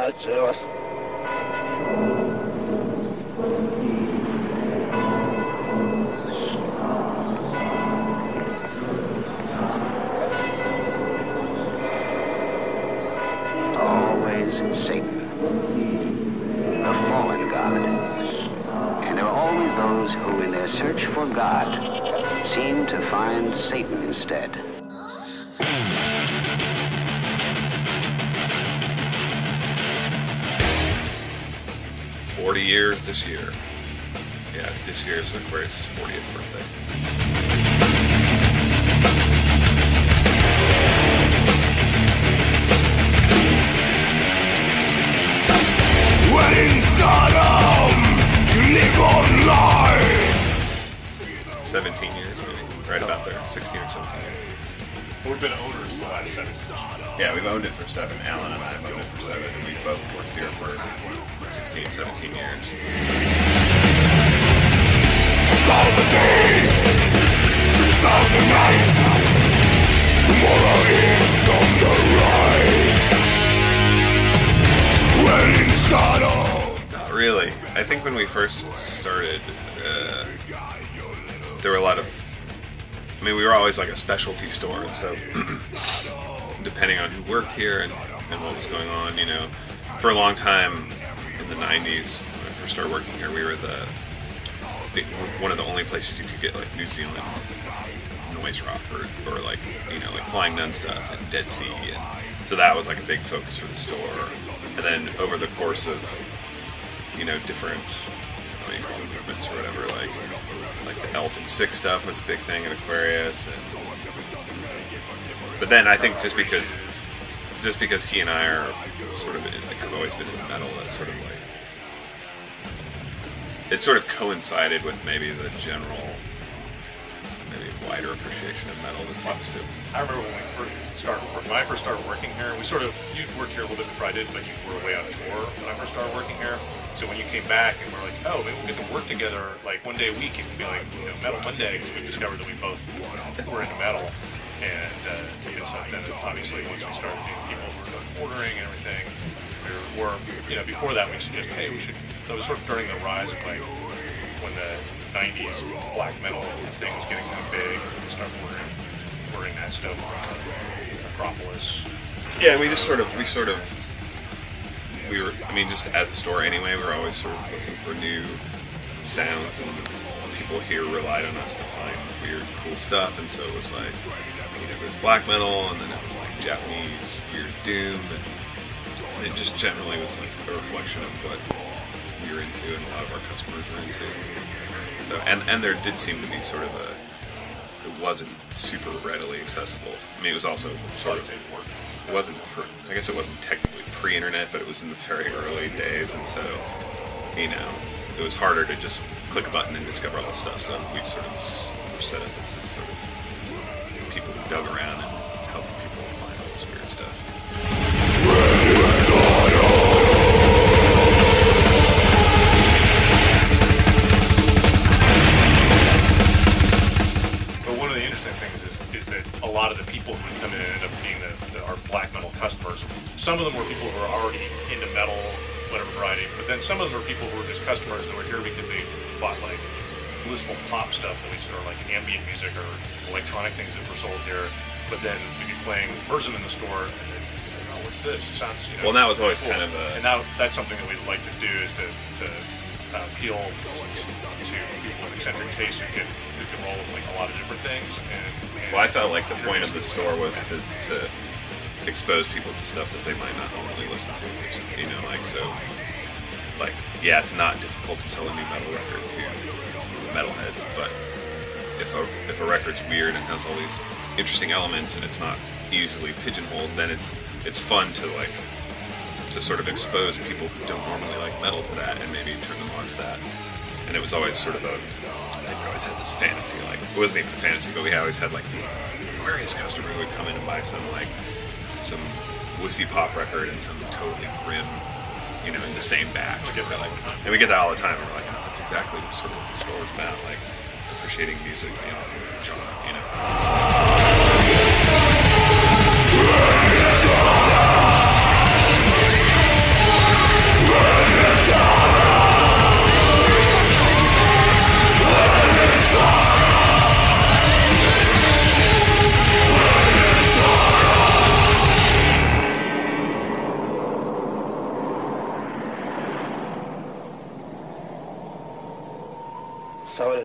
Always Satan, the fallen god. And there are always those who, in their search for God, seem to find Satan instead. 40 years this year. Yeah, this year's Aquarius' 40th birthday. When in Sodom, you live on life. 17 years, maybe. Right about there. 16 or 17 years. We've been owners for the last 7 years. Yeah, we've owned it for 7. Allan and I have owned it for 7. And we both worked here for 16, 17 years. 1,000 days, 1,000 nights. Tomorrow is on the rise. When in Sodom. Not really. I think when we first started, there were a lot of... I mean, we were always like a specialty store, and so depending on who worked here and what was going on, you know, for a long time in the 90s, when I first started working here, we were one of the only places you could get like New Zealand noise rock or like, you know, like Flying Nun stuff and Dead Sea, and so that was like a big focus for the store. And then over the course of, you know, different, what do you call them, movements or whatever, like the Elton Six stuff was a big thing at Aquarius, but then I think just because he and I are sort of like have always been in metal, that's sort of like it sort of coincided with maybe the general, maybe wider appreciation of metal that seems to have. I remember when I first started working here, you worked here a little bit before I did, but you were away on tour when I first started working here. So when you came back and we're like, oh, maybe we'll get to work together like one day a week, it would be like, you know, Metal Monday, because we discovered that we both were into metal. And you know, so then obviously once we started doing, people were ordering and everything, or you know, before that we suggested, hey, we should. That was sort of during the rise of like when the '90s black metal thing was getting kind of big. We started ordering that stuff from Acropolis. Yeah, we were. I mean, just as a store anyway, we were always sort of looking for new sounds, and people here relied on us to find weird, cool stuff. And so it was like, you know, there's black metal, and then it was like Japanese weird doom, and it just generally was like a reflection of what we were into, and a lot of our customers were into. So, and there did seem to be sort of it wasn't super readily accessible. I mean, it was also sort of, it wasn't, I guess it wasn't technically pre-internet, but it was in the very early days, and so, you know, it was harder to just click a button and discover all this stuff, so we sort of were set up as this sort of people who dug around and helped people find all this weird stuff. But one of the interesting things is that a lot of the people who would come in and end up being our black metal customers, some of them were people who were already into metal, whatever variety, but then some of them were people who were just customers that were here because they bought like blissful pop stuff that we sort of like ambient music or electronic things that were sold here, but then we'd be playing Burzum in the store and then, oh, what's this? It sounds, you know, well, that was always cool. kind of a... And now that's something that we'd like to do, is to appeal to people with eccentric tastes who can roll with like a lot of different things. And well, I felt like the point of the store was to expose people to stuff that they might not normally listen to, you know, like, so, like, yeah, it's not difficult to sell a new metal record to metalheads, but if a record's weird and has all these interesting elements and it's not easily pigeonholed, then it's fun to like to sort of expose people who don't normally like metal to that and maybe turn them on to that. And it was always sort of I think we always had this fantasy, like, it wasn't even a fantasy, but we always had like the Aquarius customer who would come in and buy some wussy pop record and some totally grim, you know, in the same batch. We get that all the time. And we get that all the time. And we're like, oh, that's exactly sort of what the store is about, like appreciating music beyond genre, you know. So